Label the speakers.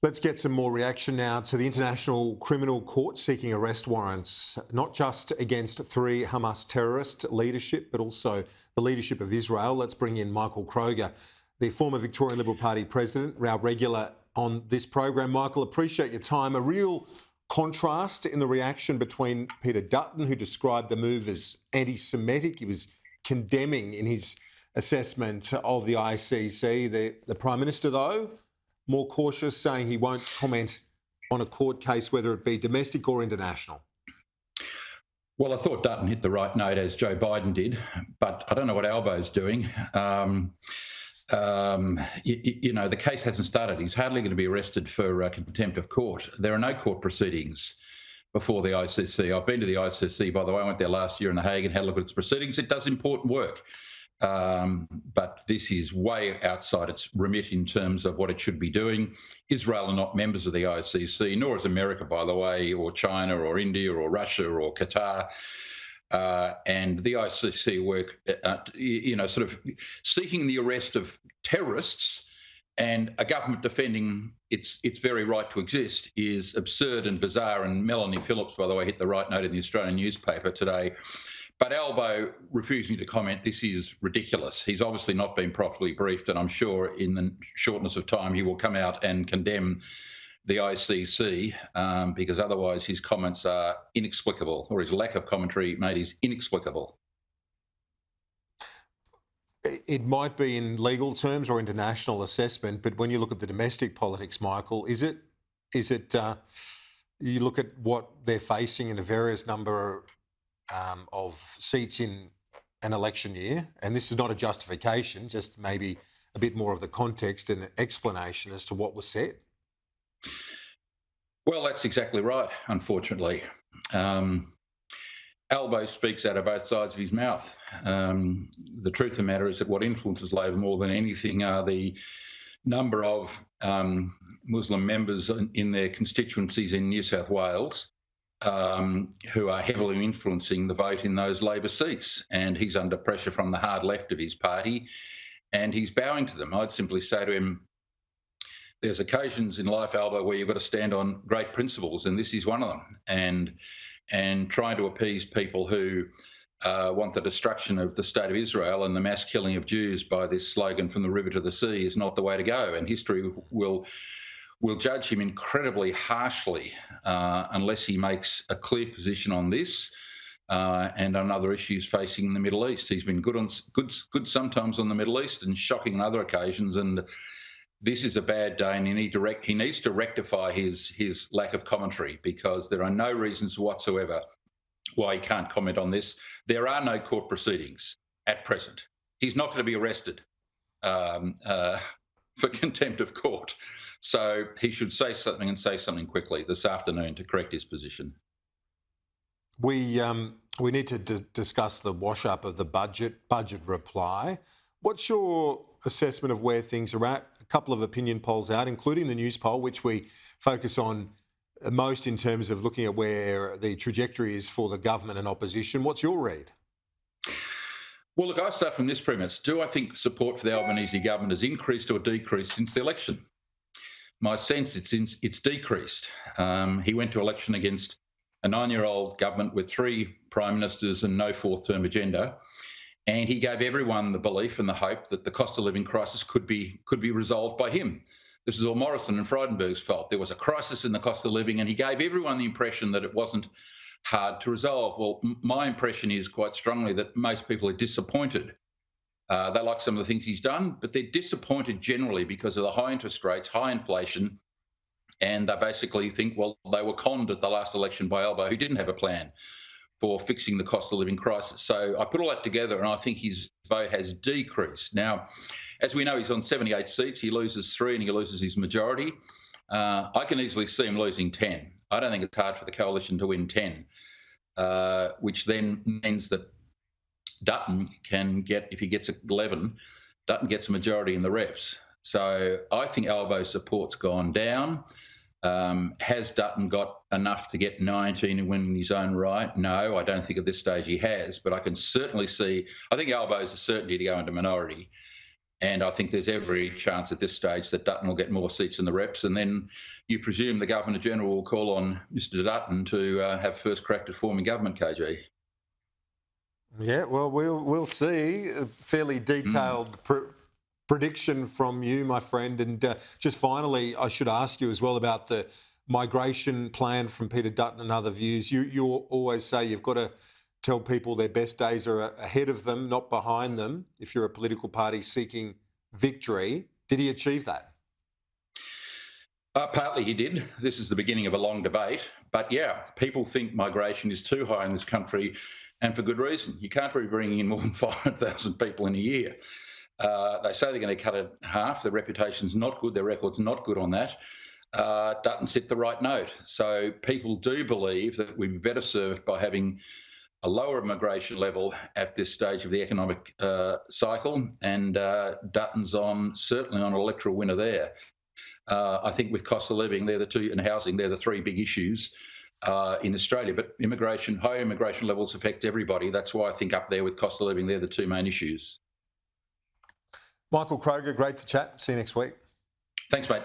Speaker 1: Let's get some more reaction now to the International Criminal Court seeking arrest warrants, not just against three Hamas terrorist leadership, but also the leadership of Israel. Let's bring in Michael Kroger, the former Victorian Liberal Party president, our regular on this program. Michael, appreciate your time. A real contrast in the reaction between Peter Dutton, who described the move as anti-Semitic. He was condemning in his assessment of the ICC. The Prime Minister, though, more cautious, saying he won't comment on a court case, whether it be domestic or international.
Speaker 2: Well, I thought Dutton hit the right note, as Joe Biden did, but I don't know what Albo's doing. The case hasn't started. He's hardly going to be arrested for contempt of court. There are no court proceedings before the ICC. I've been to the ICC, by the way. I went there last year in The Hague and had a look at its proceedings. It does important work. But this is way outside its remit in terms of what it should be doing. Israel are not members of the ICC, nor is America, by the way, or China, or India, or Russia, or Qatar. And the ICC work, sort of seeking the arrest of terrorists and a government defending its very right to exist is absurd and bizarre. And Melanie Phillips, by the way, hit the right note in the Australian newspaper today. But Albo refusing to comment, this is ridiculous. He's obviously not been properly briefed, and I'm sure in the shortness of time he will come out and condemn the ICC because otherwise his comments are inexplicable, or his lack of commentary, mate, is inexplicable.
Speaker 1: It might be in legal terms or international assessment, but when you look at the domestic politics, Michael, is it you look at what they're facing in a various number of seats in an election year, and this is not a justification, just maybe a bit more of the context and explanation as to what was said?
Speaker 2: Well, that's exactly right, unfortunately. Albo speaks out of both sides of his mouth. The truth of the matter is that what influences Labor more than anything are the number of Muslim members in their constituencies in New South Wales who are heavily influencing the vote in those Labor seats. And he's under pressure from the hard left of his party, and he's bowing to them. I'd simply say to him, there's occasions in life, Albo, where you've got to stand on great principles, and this is one of them. And trying to appease people who want the destruction of the state of Israel and the mass killing of Jews by this slogan, from the river to the sea, is not the way to go. And history will judge him incredibly harshly unless he makes a clear position on this and on other issues facing the Middle East. He's been good sometimes on the Middle East and shocking on other occasions, and this is a bad day, and he needs to rectify his lack of commentary, because there are no reasons whatsoever why he can't comment on this. There are no court proceedings at present. He's not going to be arrested for contempt of court. So he should say something, and say something quickly this afternoon to correct his position.
Speaker 1: We need to discuss the wash-up of the budget reply. What's your assessment of where things are at? A couple of opinion polls out, including the News poll, which we focus on most in terms of looking at where the trajectory is for the government and opposition. What's your read?
Speaker 2: Well, look, I start from this premise. Do I think support for the Albanese government has increased or decreased since the election? My sense, it's decreased. He went to election against a 9-year-old government with 3 prime ministers and no fourth-term agenda, and he gave everyone the belief and the hope that the cost of living crisis could be resolved by him. This is all Morrison and Frydenberg's fault. There was a crisis in the cost of living, and he gave everyone the impression that it wasn't hard to resolve. Well, my impression is quite strongly that most people are disappointed. They like some of the things he's done, but they're disappointed generally because of the high interest rates, high inflation, and they basically think, well, they were conned at the last election by Albo, who didn't have a plan for fixing the cost of living crisis. So I put all that together, and I think his vote has decreased. Now, as we know, he's on 78 seats. He loses 3 and he loses his majority. I can easily see him losing 10. I don't think it's hard for the coalition to win 10, which then means that Dutton can get, if he gets 11, Dutton gets a majority in the reps. So I think Albo's support's gone down. Has Dutton got enough to get 19 and win in his own right? No, I don't think at this stage he has, but I can certainly see, I think Albo's a certainty to go into minority. And I think there's every chance at this stage that Dutton will get more seats in the reps. And then you presume the Governor-General will call on Mr Dutton to have first crack at forming government, KG.
Speaker 1: Yeah, well, we'll see. A fairly detailed prediction from you, my friend. And just finally, I should ask you as well about the migration plan from Peter Dutton and other views. You always say you've got to tell people their best days are ahead of them, not behind them, if you're a political party seeking victory. Did he achieve that?
Speaker 2: Partly he did. This is the beginning of a long debate. But yeah, people think migration is too high in this country, and for good reason. You can't be bringing in more than 500,000 people in a year. They say they're going to cut it in half. Their reputation's not good. Their record's not good on that. Dutton's hit the right note. So people do believe that we'd be better served by having a lower immigration level at this stage of the economic cycle, and Dutton's certainly on an electoral winner there. I think with cost of living, and housing, they're the three big issues in Australia. But high immigration levels affect everybody. That's why I think up there with cost of living, they're the two main issues.
Speaker 1: Michael Kroger, great to chat. See you next week.
Speaker 2: Thanks, mate.